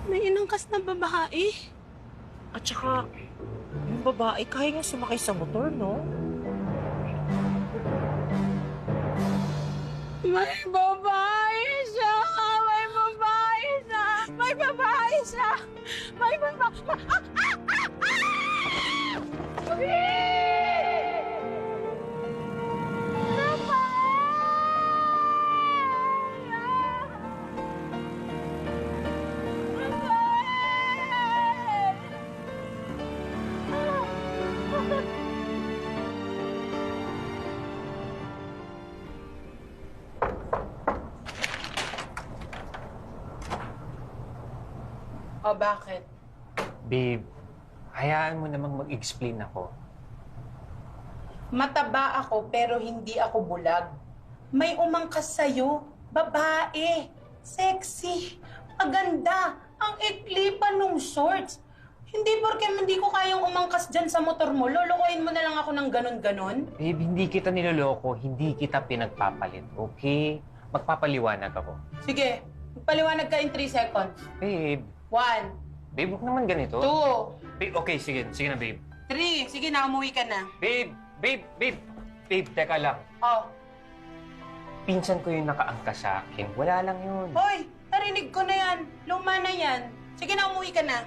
May inangkas na babae. At saka, yung babae, kaya nga sumakay sa motor, no? May babae siya! May babae siya! May babae siya! May babae... O, bakit? Babe, hayaan mo namang mag-explain ako. Mataba ako pero hindi ako bulag. May umangkas sa'yo. Babae. Sexy. Maganda. Ang ikli pa nung shorts. Hindi porke hindi ko kayang umangkas dyan sa motor mo, lolokohin mo na lang ako ng ganon-ganon? Babe, hindi kita niloloko, hindi kita pinagpapalit, okay? Magpapaliwanag ako. Sige, magpaliwanag ka in 3 seconds. Babe, 1, babe, huwag naman ganito. 2, Babe, okay, sige na, babe. 3. Sige na, umuwi ka na. Babe, teka lang. Oh. Pinsan ko yung nakaangka sa akin. Wala lang yun. Hoy, narinig ko na yan. Luma na yan. Sige na, umuwi ka na.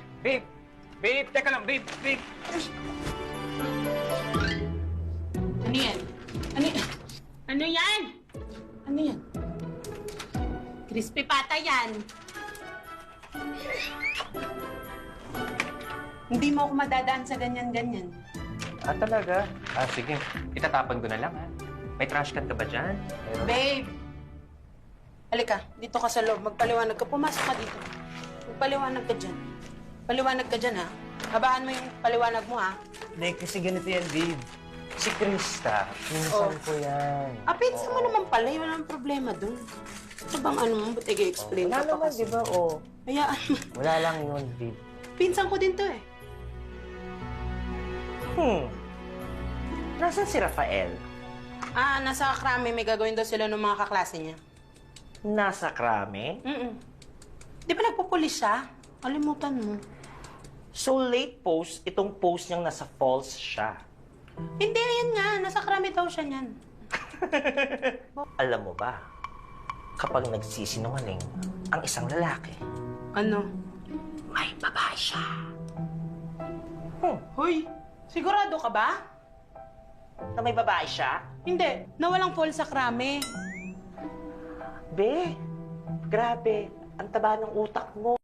Babe, teka lang, babe. Ano yan? Ano yan? Ano yan? Crispy pata yan. Hindi mo ako madadaan sa ganyan-ganyan. Ah, talaga? Ah, sige. Itatapon ko na lang, ha? May trash can ka ba dyan? Pero... Babe! Halika, dito ka sa loob. Magpaliwanag ka. Pumasok ka dito. Magpaliwanag ka dyan. Paliwanag ka dyan, ha? Habaan mo yung paliwanag mo, ha? Hindi, kasi ganito yan, babe. Si Krista, pinsan ko yan. Pinsan mo naman pala. Walang problema dun. Ito bang ano mo? Ba't i-explain Wala ka pa naman, kasi? di ba? Oh. Hayaan mo. Wala lang yun, babe. Pinsan ko din to, eh. Nasaan si Rafael? Nasa Krami. May gagawin daw sila ng mga kaklase niya. Nasa Krame? Di ba nagpupulis siya? Kalimutan mo. So late post, itong post niyang nasa false siya. Hindi, yan nga. Nasa Krami daw siya niyan. Alam mo ba, kapag nagsisinungaling ang isang lalaki, Ano? may babae siya. Hoy, sigurado ka ba? Na may babae siya? Hindi. Na walang fall sa Krami. Be, grabe, ang taba ng utak mo.